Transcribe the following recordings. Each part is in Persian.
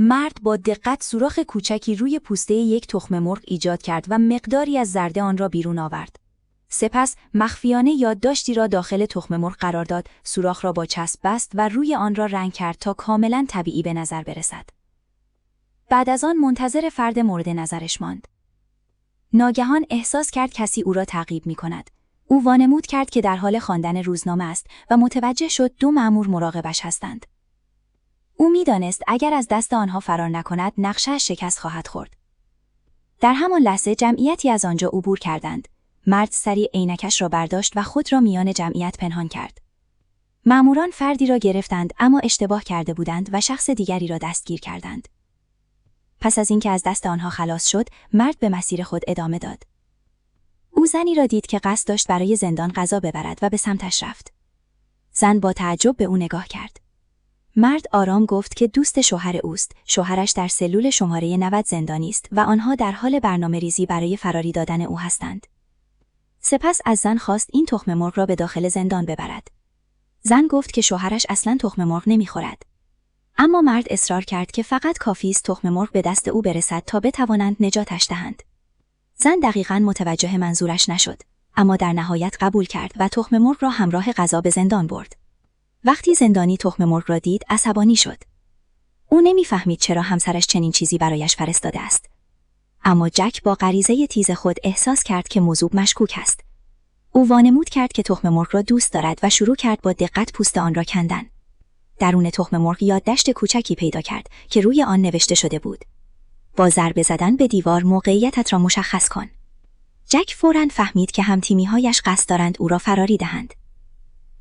مرد با دقت سوراخ کوچکی روی پوسته یک تخم مرغ ایجاد کرد و مقداری از زرده آن را بیرون آورد. سپس مخفیانه یادداشتی را داخل تخم مرغ قرار داد، سوراخ را با چسب بست و روی آن را رنگ کرد تا کاملاً طبیعی به نظر برسد. بعد از آن منتظر فرد مورد نظرش ماند. ناگهان احساس کرد کسی او را تعقیب می‌کند. او وانمود کرد که در حال خواندن روزنامه است و متوجه شد 2 مأمور مراقبش هستند. او می‌دانست اگر از دست آنها فرار نکند نقشه‌اش شکست خواهد خورد. در همان لحظه جمعیتی از آنجا عبور کردند. مرد سریع عینکش را برداشت و خود را میان جمعیت پنهان کرد. مأموران فردی را گرفتند اما اشتباه کرده بودند و شخص دیگری را دستگیر کردند. پس از اینکه از دست آنها خلاص شد، مرد به مسیر خود ادامه داد. او زنی را دید که قصد داشت برای زندان غذا ببرد و به سمتش رفت. زن با تعجب به او نگاه کرد. مرد آرام گفت که دوست شوهر اوست. شوهرش در سلول شماره 90 زندانی است و آنها در حال برنامه‌ریزی برای فراری دادن او هستند. سپس از زن خواست این تخم مرغ را به داخل زندان ببرد. زن گفت که شوهرش اصلاً تخم مرغ نمی‌خورد. اما مرد اصرار کرد که فقط کافی است تخم مرغ به دست او برسد تا بتوانند نجاتش دهند. زن دقیقاً متوجه منظورش نشد، اما در نهایت قبول کرد و تخم مرغ را همراه غذا به زندان برد. وقتی زندانی تخم مرغ را دید، عصبانی شد. او نمی‌فهمید چرا همسرش چنین چیزی برایش فرستاده است. اما جک با غریزه تیز خود احساس کرد که موضوع مشکوک است. او وانمود کرد که تخم مرغ را دوست دارد و شروع کرد با دقت پوست آن را کندن. درون تخم مرغ یادداشت کوچکی پیدا کرد که روی آن نوشته شده بود: با ضربه زدن به دیوار موقعیتت را مشخص کن. جک فوراً فهمید که هم‌تیمی‌هایش قصد دارند او را فراری دهند.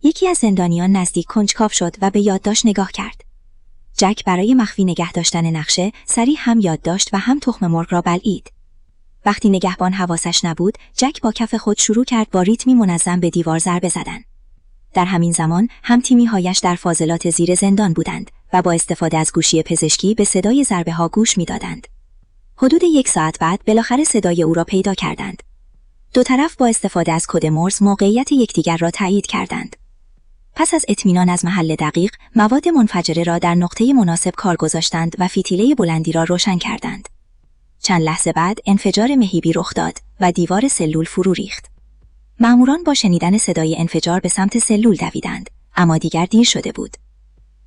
یکی از زندانیان نزدیک کنجکاو شد و به یادداشت نگاه کرد. جک برای مخفی نگه داشتن نقشه سریع هم یادداشت و هم تخم مرغ را بلعید. وقتی نگهبان حواسش نبود، جک با کف خود شروع کرد با ریتمی منظم به دیوار ضربه زدن. در همین زمان هم‌تیمی‌هایش در فاضلات زیر زندان بودند و با استفاده از گوشی پزشکی به صدای ضربه‌ها گوش می‌دادند. حدود 1 ساعت بعد بالاخره صدای او را پیدا کردند. 2 طرف با استفاده از کد مورز موقعیت یکدیگر را تایید کردند. پس از اطمینان از محل دقیق، مواد منفجره را در نقطه مناسب کار گذاشتند و فتیله بلندی را روشن کردند. چند لحظه بعد انفجار مهیبی رخ داد و دیوار سلول فرو ریخت. مأموران با شنیدن صدای انفجار به سمت سلول دویدند، اما دیگر دیر شده بود.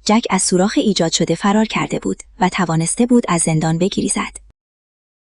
جک از سوراخ ایجاد شده فرار کرده بود و توانسته بود از زندان بگریزد.